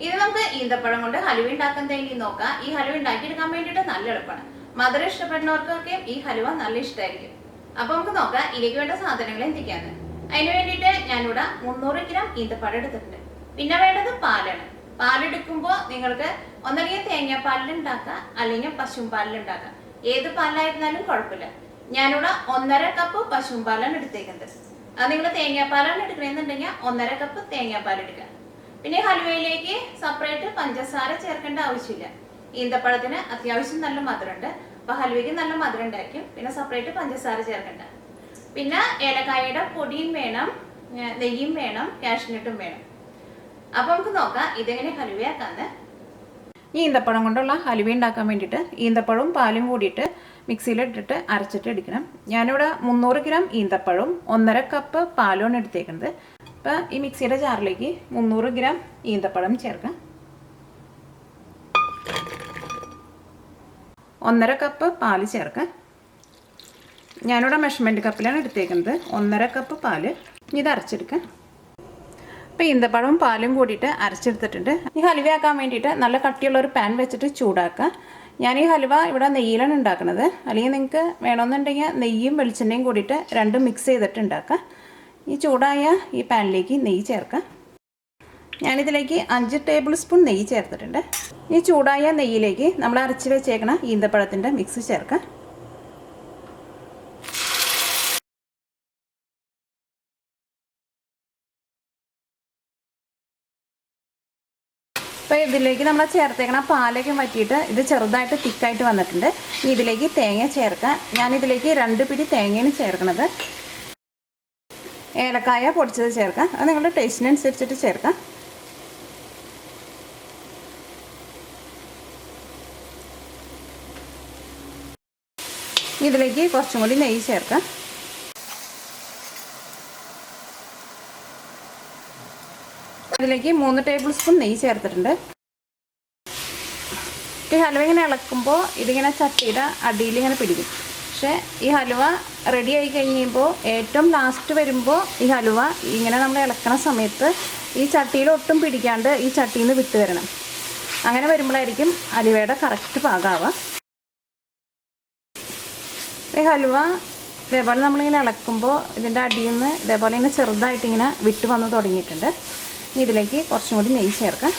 ഇത് നമുക്ക് ഈന്തപ്പഴം കൊണ്ട് ഹലുവ ഉണ്ടാക്കുന്നതെങ്കിൽ നോക്കാം. ഈ ഹലുവ ഉണ്ടാക്കിയെടുക്കാൻ വേണ്ടിയിട്ട് നല്ല എളുപ്പമാണ്. മധുരം ഇഷ്ടപ്പെടുന്നവർക്കൊക്കെ ഈ ഹലുവ നല്ല ഇഷ്ടമായിരിക്കും. അപ്പൊ നമുക്ക് നോക്കാം ഇതിലേക്ക് വേണ്ട സാധനങ്ങൾ എന്തൊക്കെയാണ്. അതിന് വേണ്ടിയിട്ട് ഞാനിവിടെ 300 ഗ്രാം ഈന്തപ്പഴം എടുത്തിട്ടുണ്ട്. പിന്നെ വേണ്ടത് പാലാണ്. പാലെടുക്കുമ്പോൾ നിങ്ങൾക്ക് ഒന്നല്ലെങ്കിൽ തേങ്ങാപ്പാലിൽ ഉണ്ടാക്കാം, അല്ലെങ്കിൽ പശുവും പാലിൽ ഉണ്ടാക്കാം. ഏത് പാലായിരുന്നാലും കുഴപ്പമില്ല. ഞാനിവിടെ 1.5 കപ്പ് പശുവും പാലാണ് എടുത്തേക്കുന്നത്. അത് നിങ്ങൾ തേങ്ങാപ്പാലാണ് എടുക്കണമെന്നുണ്ടെങ്കിൽ 1.5 കപ്പ് തേങ്ങാപ്പാൽ എടുക്കുക. പിന്നെ ഹലുവയിലേക്ക് സെപ്പറേറ്റ് പഞ്ചസാര ചേർക്കേണ്ട ആവശ്യമില്ല. ഈന്തപ്പഴത്തിന് അത്യാവശ്യം നല്ല മധുരമുണ്ട്. അപ്പൊ ഹലുവയ്ക്ക് നല്ല മധുരം ഉണ്ടായിരിക്കും. പിന്നെ സെപ്പറേറ്റ് പഞ്ചസാര ചേർക്കണ്ട. പിന്നെ ഏലക്കായയുടെ പൊടിയും വേണം, നെയ്യും വേണം, കാഷ്നട്ടും വേണം. അപ്പൊ നമുക്ക് നോക്കാം ഇതെങ്ങനെ ഹലുവയാക്കാന്ന്. ഈ ഈന്തപ്പഴം കൊണ്ടുള്ള ഹലുവ ഉണ്ടാക്കാൻ വേണ്ടിയിട്ട് ഈന്തപ്പഴവും പാലും കൂടിയിട്ട് മിക്സിയിലിട്ടിട്ട് അരച്ചിട്ട് എടുക്കണം. ഞാനിവിടെ 300 ഗ്രാം ഈന്തപ്പഴവും 1.5 കപ്പ് പാലുമാണ് എടുത്തേക്കുന്നത്. അപ്പോൾ ഈ മിക്സിയുടെ ജാറിലേക്ക് 300 ഗ്രാം ഈന്തപ്പഴം ചേർക്കാം. 1.5 കപ്പ് പാല് ചേർക്കാം. ഞാനിവിടെ മെഷർമെൻറ്റ് കപ്പിലാണ് എടുത്തേക്കുന്നത്. 1.5 കപ്പ് പാല്. ഇത് അരച്ചെടുക്കാം. അപ്പോൾ ഈന്തപ്പഴവും പാലും കൂടിയിട്ട് അരച്ചെടുത്തിട്ടുണ്ട്. ഈ ഹലുവയാക്കാൻ വേണ്ടിയിട്ട് നല്ല കട്ടിയുള്ള ഒരു പാൻ വെച്ചിട്ട് ചൂടാക്കുക. ഞാൻ ഈ ഹലുവ ഇവിടെ നെയ്യിലാണ് ഉണ്ടാക്കുന്നത്. അല്ലെങ്കിൽ നിങ്ങൾക്ക് വേണമെന്നുണ്ടെങ്കിൽ നെയ്യും വെളിച്ചെണ്ണയും കൂടിയിട്ട് രണ്ടും മിക്സ് ചെയ്തിട്ട് ഉണ്ടാക്കുക. ഈ ചൂടായ ഈ പാനിലേക്ക് നെയ്യ് ചേർക്കാം. ഞാനിതിലേക്ക് 5 ടേബിൾ സ്പൂൺ നെയ്യ് ചേർത്തിട്ടുണ്ട്. ഈ ചൂടായ നെയ്യിലേക്ക് നമ്മൾ അരച്ച് വെച്ചേക്കണ ഈന്തപ്പഴത്തിൻ്റെ മിക്സ് ചേർക്കാം. അപ്പോൾ ഇതിലേക്ക് നമ്മൾ ചേർത്തേക്കണ പാലൊക്കെ വറ്റിയിട്ട് ഇത് ചെറുതായിട്ട് തിക്കായിട്ട് വന്നിട്ടുണ്ട്. ഇതിലേക്ക് തേങ്ങ ചേർക്കാം. ഞാനിതിലേക്ക് 2 പിടി തേങ്ങയാണ് ചേർക്കുന്നത്. ഏലക്കായ പൊടിച്ചത് ചേർക്കാം. അത് നിങ്ങളുടെ ടേസ്റ്റിനനുസരിച്ചിട്ട് ചേർക്കാം. ഇതിലേക്ക് കുറച്ചും കൂടി നെയ്യ് ചേർക്കാം. അതിലേക്ക് 3 ടേബിൾ സ്പൂൺ നെയ്യ് ചേർത്തിട്ടുണ്ട്. ഈ ഹലുവ ഇങ്ങനെ ഇളക്കുമ്പോൾ ഇതിങ്ങനെ ചട്ടിയുടെ അടിയിൽ ഇങ്ങനെ പിടിക്കും. പക്ഷേ ഈ ഹലുവ റെഡി ആയി കഴിയുമ്പോൾ ഏറ്റവും ലാസ്റ്റ് വരുമ്പോൾ ഈ ഹലുവ ഇങ്ങനെ നമ്മൾ ഇളക്കണ സമയത്ത് ഈ ചട്ടിയിൽ ഒട്ടും പിടിക്കാണ്ട് ഈ ചട്ടിയിൽ നിന്ന് വിട്ട് വരണം. അങ്ങനെ വരുമ്പോഴായിരിക്കും ഹലുവയുടെ കറക്റ്റ് പാകമാവുക. ഈ ഹലുവ ഇതേപോലെ നമ്മളിങ്ങനെ ഇളക്കുമ്പോൾ ഇതിൻ്റെ അടിയിൽ നിന്ന് ഇതേപോലെ ഇങ്ങനെ ചെറുതായിട്ടിങ്ങനെ വിട്ട് വന്ന് തുടങ്ങിയിട്ടുണ്ട്. ഇതിലേക്ക് കുറച്ചും കൂടി നെയ്യ് ചേർക്കാം.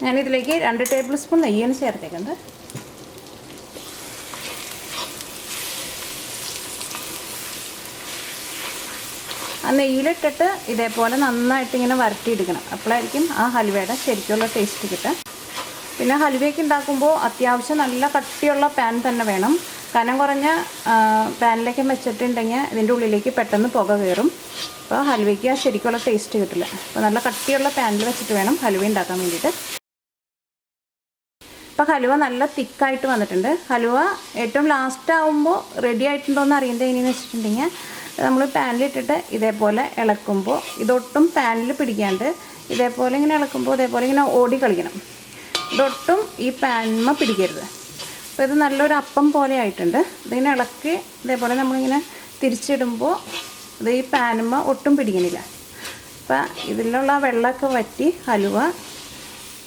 ഞാനിതിലേക്ക് 2 ടേബിൾ സ്പൂൺ നെയ്യാണ് ചേർത്തേക്കുന്നത്. ആ നെയ്യിലിട്ടിട്ട് ഇതേപോലെ നന്നായിട്ട് ഇങ്ങനെ വരട്ടിയെടുക്കണം. അപ്പോഴായിരിക്കും ആ ഹലുവയുടെ ശരിക്കുള്ള ടേസ്റ്റ് കിട്ടുക. പിന്നെ ഹലുവയൊക്കെ ഉണ്ടാക്കുമ്പോൾ അത്യാവശ്യം നല്ല കട്ടിയുള്ള പാൻ തന്നെ വേണം. കനം കുറഞ്ഞ പാനിലേക്ക് വെച്ചിട്ടുണ്ടെങ്കിൽ ഇതിൻ്റെ ഉള്ളിലേക്ക് പെട്ടെന്ന് പുക കയറും. അപ്പോൾ ഹലുവയ്ക്ക് ആ ശരിക്കുള്ള ടേസ്റ്റ് കിട്ടില്ല. അപ്പോൾ നല്ല കട്ടിയുള്ള പാനിൽ വെച്ചിട്ട് വേണം ഹലുവ ഉണ്ടാക്കാൻ വേണ്ടിയിട്ട്. ഇപ്പോൾ ഹലുവ നല്ല തിക്കായിട്ട് വന്നിട്ടുണ്ട്. ഹലുവ ഏറ്റവും ലാസ്റ്റ് ആകുമ്പോൾ റെഡി ആയിട്ടുണ്ടോ എന്ന് അറിയേണ്ടത് എങ്ങനെയെന്ന് വെച്ചിട്ടുണ്ടെങ്കിൽ നമ്മൾ പാനിലിട്ടിട്ട് ഇതേപോലെ ഇളക്കുമ്പോൾ ഇതൊട്ടും പാനിൽ പിടിക്കാണ്ട് ഇതേപോലെ ഇങ്ങനെ ഇളക്കുമ്പോൾ ഇതേപോലെ ഇങ്ങനെ ഓടി കളിക്കണം. ഇതൊട്ടും ഈ പാനിന്മ പിടിക്കരുത്. അപ്പോൾ ഇത് നല്ലൊരു അപ്പം പോലെ ആയിട്ടുണ്ട്. ഇതിങ്ങനെ ഇളക്കി ഇതേപോലെ നമ്മളിങ്ങനെ തിരിച്ചിടുമ്പോൾ ഇത് ഈ പാനുമ്മ ഒട്ടും പിടിക്കണില്ല. അപ്പം ഇതിലുള്ള വെള്ളമൊക്കെ വറ്റി ഹലുവ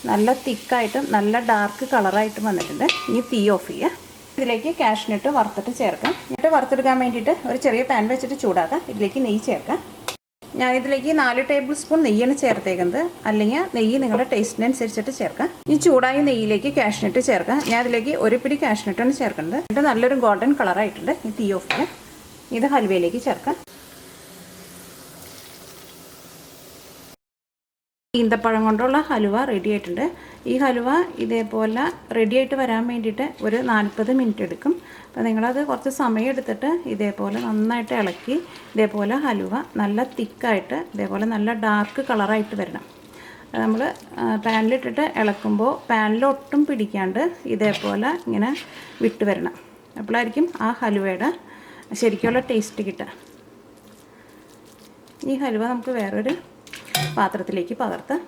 നല്ല തിക്കായിട്ടും നല്ല ഡാർക്ക് കളറായിട്ടും വന്നിട്ടുണ്ട്. ഇനി തീ ഓഫ് ചെയ്യുക. ഇതിലേക്ക് കാഷ്നട്ട് വറുത്തിട്ട് ചേർക്കാം. എന്നിട്ട് വറുത്തെടുക്കാൻ വേണ്ടിയിട്ട് ഒരു ചെറിയ പാൻ വെച്ചിട്ട് ചൂടാക്കാം. ഇതിലേക്ക് നെയ്യ് ചേർക്കാം. ഞാനിതിലേക്ക് 4 ടേബിൾ സ്പൂൺ നെയ്യാണ് ചേർത്തേക്കുന്നത്. അല്ലെങ്കിൽ നെയ്യ് നിങ്ങളുടെ ടേസ്റ്റിനനുസരിച്ചിട്ട് ചേർക്കാം. ഈ ചൂടായ നെയ്യിലേക്ക് കാഷ്നട്ട് ചേർക്കാം. ഞാൻ അതിലേക്ക് 1 പിടി കാഷ്നട്ടാണ് ചേർക്കുന്നത്. എന്നിട്ട് നല്ലൊരു ഗോൾഡൻ കളറായിട്ടുണ്ട്. ഈ തീ ഓഫ് ചെയ്യാം. ഇത് ഹലുവയിലേക്ക് ചേർക്കാം. ഈന്തപ്പഴം കൊണ്ടുള്ള ഹലുവ റെഡി ആയിട്ടുണ്ട്. ഈ ഹലുവ ഇതേപോലെ റെഡി ആയിട്ട് വരാൻ വേണ്ടിയിട്ട് ഒരു 40 മിനിറ്റ് എടുക്കും. അപ്പോൾ നിങ്ങളത് കുറച്ച് സമയം എടുത്തിട്ട് ഇതേപോലെ നന്നായിട്ട് ഇളക്കി ഇതേപോലെ ഹലുവ നല്ല തിക്കായിട്ട് ഇതേപോലെ നല്ല ഡാർക്ക് കളറായിട്ട് വരണം. നമ്മൾ പാനിലിട്ടിട്ട് ഇളക്കുമ്പോൾ പാനിലൊട്ടും പിടിക്കാണ്ട് ഇതേപോലെ ഇങ്ങനെ വിട്ട് വരണം. അപ്പോഴായിരിക്കും ആ ഹലുവയുടെ ശരിക്കുള്ള ടേസ്റ്റ് കിട്ടുക. ഈ ഹലുവ നമുക്ക് വേറൊരു പാത്രത്തിലേക്ക് പകർത്താം.